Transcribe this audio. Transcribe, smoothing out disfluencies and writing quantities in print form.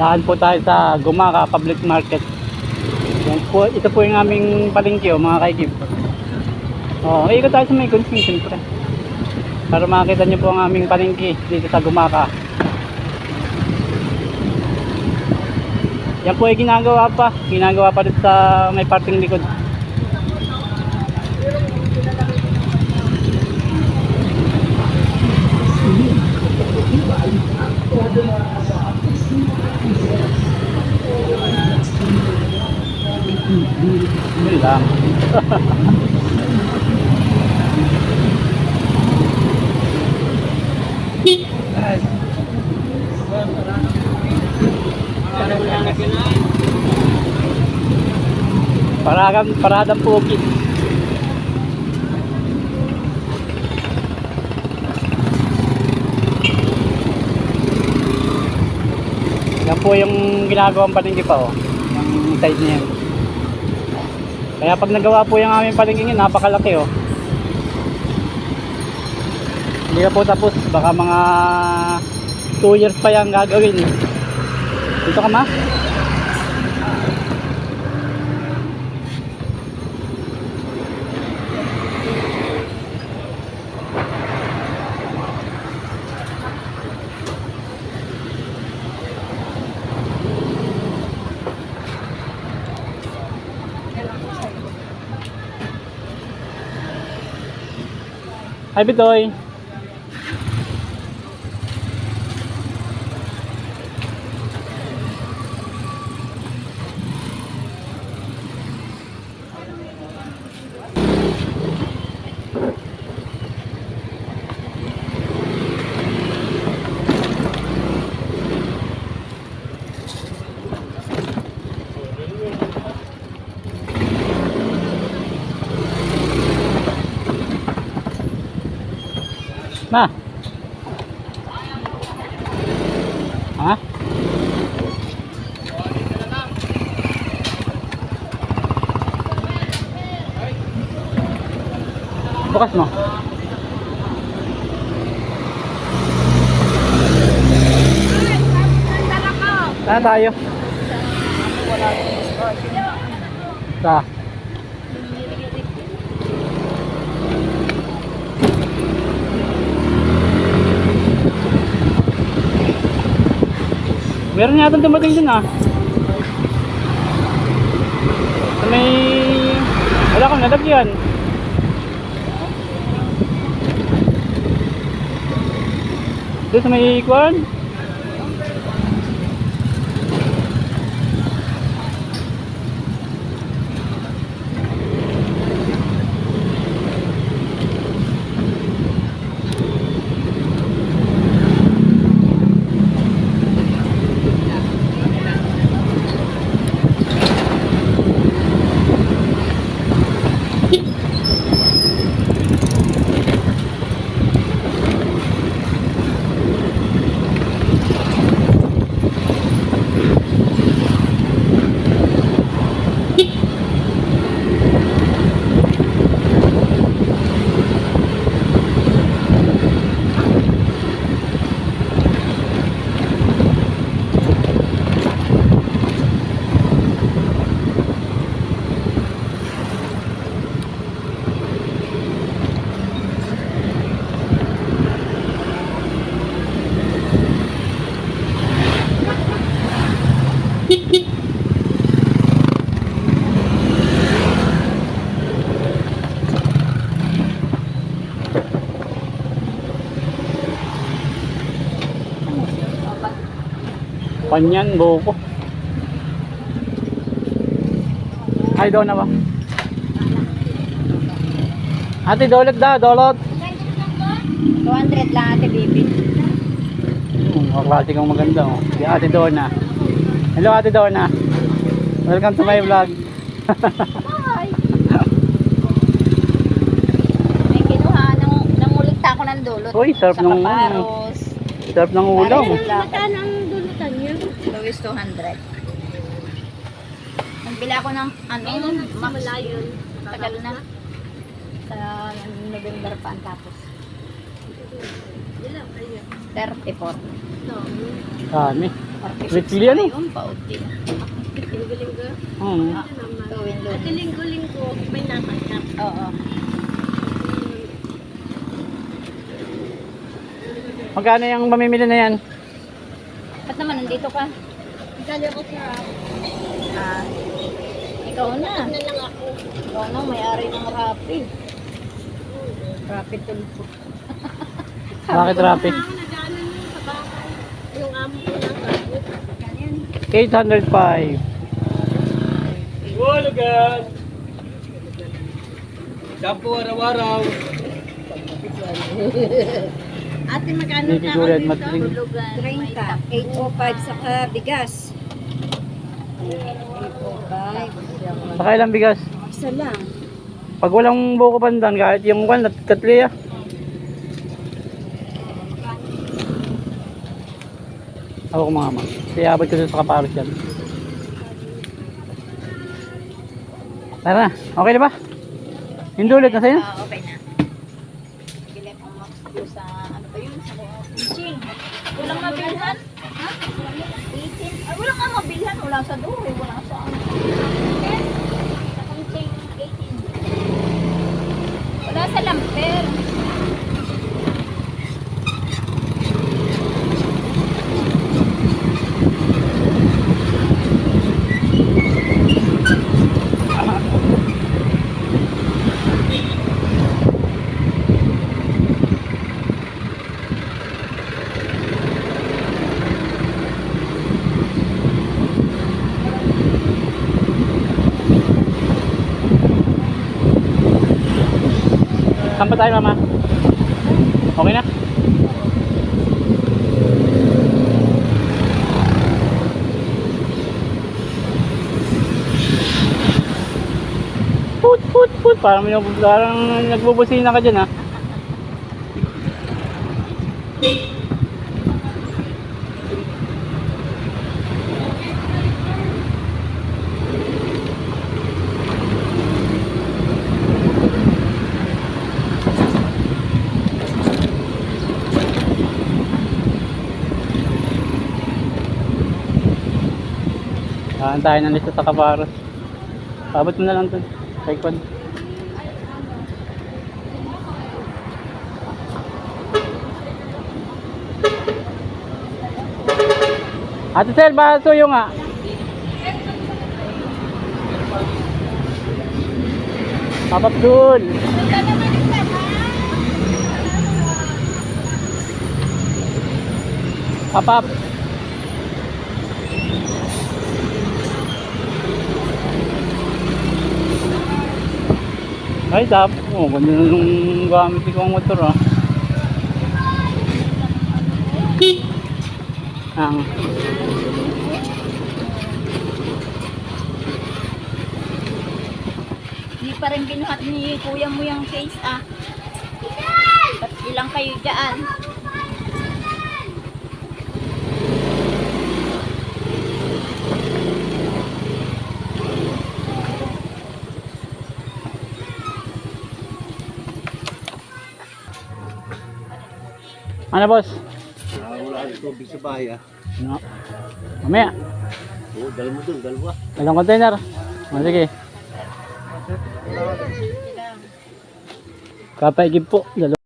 Daan po tayo sa Gumaka Public Market. Yan po, ito po yung aming palengke, mga kaikip. Ikot tayo sa may gunting, siyempre. Para makita nyo po ang aming palengke dito sa Gumaka. Yan po ay ginagawa pa dito sa may parting likod. Yun lang. Paradang pukit. Yan po yung ginagawang palengke pa, yung side niya. Kaya pag nagawa po yung aming palengke ngayon, napakalaki, Hindi na po tapos, baka mga 2 years pa yung gagawin. Dito ka, ma? Hi, Bitoy. Ma. Ha? Bukas mo. Saan tayo? Sa? Meron yata dumating din, Sa may... Wala kang nalagyan. Doon sa may ikuan. Panyan, buko. Ay, doon na ba? Ate, dolot da, dolot. 200 lang, Ate Bibi. Klase kang maganda, Si Ate Donna. Hello, Ate Donna. Welcome to my vlog. Hi! May kinuha, nangulikta ako ng dulot. Uy, sarap sa ng kaparos. sarap ng ulam. Magkano ang dulutan niyo? Luis 200. Nagbila ako ng malayon. Tagal na. Sa November pa ang tapos. 34. Dami. 46 Wait, pili ano? ngayon, pauti. Hmm. Tuwing Lunes. Linggo-linggo, may natanggap. Oo. Magkano yung mamimili na yan? Ba't naman nandito ka? Dali ako sa Ah, ikaw na. na lang ako. Ikaw na, may-ari ng Rappi. Rappi tulpo. Bakit traffic? Ako nag-ano nyo sa bahay. Yung amo ko lang kapit. Ganyan. 805. Hulugan! Shampoo araw-araw. Ate, magkano Hindi na gulad, ako dito? matling. Tulugan. 30. 805 saka bigas. 805. Baka ilang bigas? Isa lang. Pag walang buko pandan, kahit yung kwan, katliya. Ako kumama. Kaya abot ko sa kaparos yan. Tara na, okay na ba? Yung dulot na sa'yo? Okay na. Bili ko Max Blue sa ano ba yun? Sa Kuching. Walang mabilhan? Ha? 18? Ay, wala nga mabilhan. Wala sa Dure. Wala sa ano. Sa Kuching, 18. Wala sa Lamper. Saan pa tayo, mama? Okay na? Put, put, put. Parang nagbubusina ka dyan, ha? Saan tayo ng lista sa Kaparos. Abot mo na lang dun. Kay Kwan. Ate Sel, basuyo nga. Papap dun. Papap. Ay, tap. Oh, ganda na nung gamit ko ang motor, ah. Ang. Hindi pa rin binuhat ni kuya mo yung case, ah. Ba't ilang kayo dyan? Ano, boss? Wala ang tubig sa bahay ah. Ano? Mamaya. Oo, dala mo dun, dalawa. Dalang container. O, sige. Kapaigib po. Dalawa.